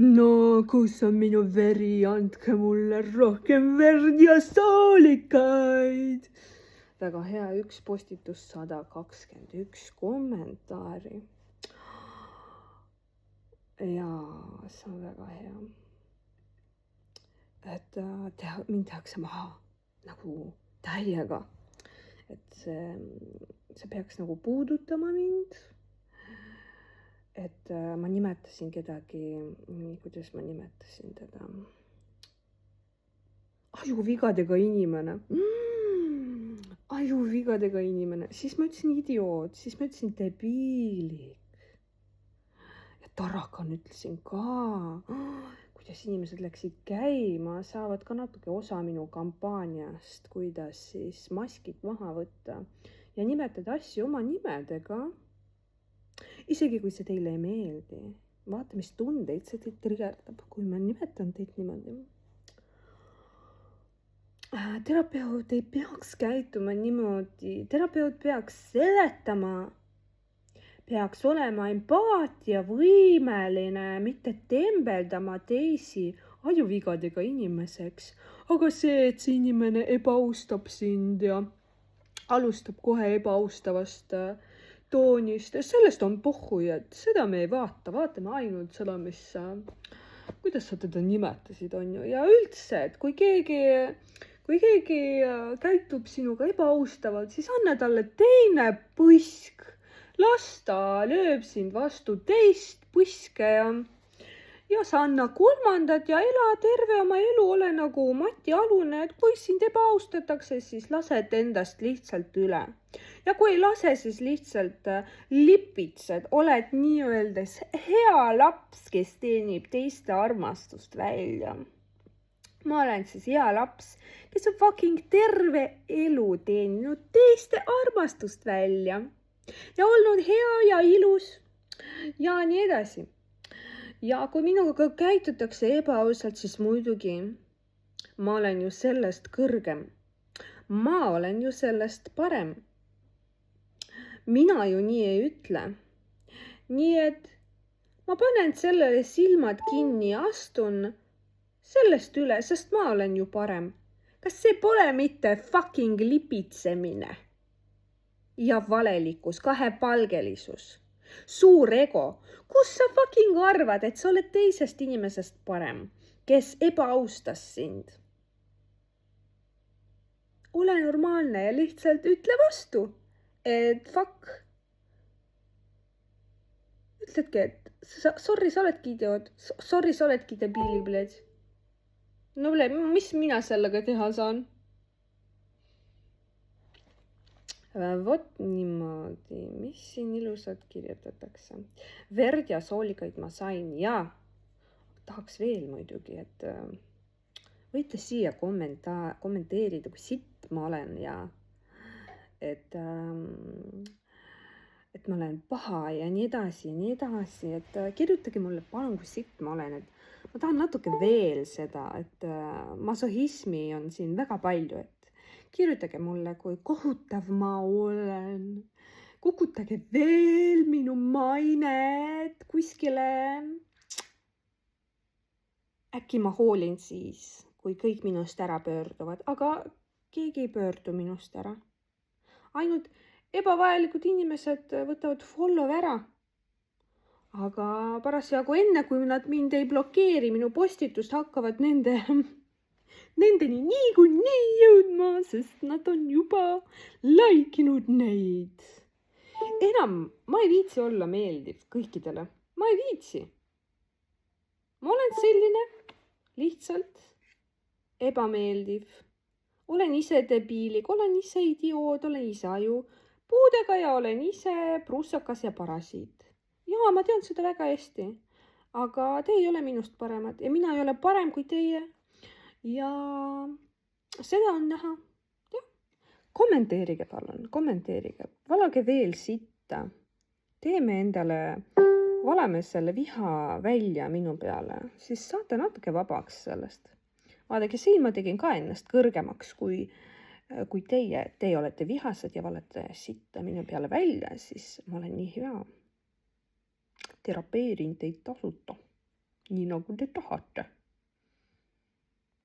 no kus on minu veri, andke mulle rohkem verd ja soolikaid. Väga hea, üks postitus, 121 kommentaari. Jaa, see on väga hea. Et mind tehakse maha nagu täiega. Et see peaks nagu puudutama mind. Et ma nimetasin kedagi, kuidas ma nimetasin teda. Ajuvigadega inimene. Ajuvigadega inimene. Siis ma ütlesin idioot, siis ma ütlesin debiilik. Ja tarakan ütlesin ka. Kuidas inimesed läksid käima, saavad ka natuke osa minu kampaaniast, kuidas siis maskid maha võtta ja nimetada asju oma nimedega. Isegi kui see teile ei meeldi, vaata, mis tundeid see teid trigerdab, kui ma nimetan teid niimoodi. Terapeut ei peaks käituma niimoodi, terapeut peaks seletama, peaks olema empaatia võimeline, mitte tembeldama teisi ajuvigadega inimeseks. Aga see, et see inimene ebaaustab sind ja alustab kohe ebaaustavast toonist, sellest on pohhu, et seda me ei vaata, vaatame ainult seda, mis, kuidas sa teda nimetasid, on ju. Ja üldse, et kui keegi käitub sinuga ebaaustavalt, siis anna talle teine põsk. Las ta lööb sind vastu teist põske ja sa anna kolmandat ja ela terve oma elu, ole nagu Mati Alune, et kui sind ebaaustatakse, siis lased endast lihtsalt üle. Ja kui ei lase, siis lihtsalt lipitsed, oled nii-öeldes hea laps, kes teenib teiste armastust välja. Ma olen siis hea laps, kes on fucking terve elu teeninud teiste armastust välja. Ja olnud hea ja ilus ja nii edasi. Ja kui minuga käitutakse ebaausalt, siis muidugi ma olen ju sellest kõrgem. Ma olen ju sellest parem. Mina ju nii ei ütle. Nii et ma panen sellele silmad kinni ja astun sellest üle, sest ma olen ju parem. Kas see pole mitte fucking lipitsemine? Ja valelikkus, kahepalgelisus, suur ego. Kus sa fucking arvad, et sa oled teisest inimesest parem, kes ebaaustas sind? Ole normaalne ja lihtsalt ütle vastu, et fuck. Ütledki, et sorry, sa oledki idioot, sorry, sa oledki debiili, bled. No mis mina sellega teha saan? Vot niimoodi, mis siin ilusad kirjutatakse. Verd ja soolikaid ma sain ja tahaks veel muidugi, et võite siia kommenteerida, kui sitt ma olen ja et ma olen paha ja nii edasi, et kirjutage mulle palun, kui sitt ma olen, et ma tahan natuke veel seda, et masohismi on siin väga palju, et kirjutage mulle, kui kohutav ma olen. Kukutage veel minu mainet kuskile. Äkki ma hoolin siis, kui kõik minust ära pöörduvad, aga keegi ei pöördu minust ära. Ainult ebavajalikud inimesed võtavad follow ära. Aga parasjagu enne, kui nad mind ei blokeeri, minu postitust hakkavad nendeni nii jõudma, sest nad on juba laikinud neid. Enam ma ei viitsi olla meeldiv kõikidele. Ma ei viitsi. Ma olen selline, lihtsalt ebameeldiv. Olen ise debiilik, olen ise idioot, olen ise aju puudega ja olen ise prussakas ja parasiit. Jaa, ma tean seda väga hästi. Aga te ei ole minust paremad ja mina ei ole parem kui teie. Ja seda on näha. Ja. Kommenteerige palun, kommenteerige. Valage veel sitta. Teeme endale, valame selle viha välja minu peale. Siis saate natuke vabaks sellest. Vaadake, siin ma tegin ka ennast kõrgemaks, kui teie olete vihased ja valete sitta minu peale välja, siis ma olen nii hea. Terapeerin teid tasuta. nii nagu te tahate.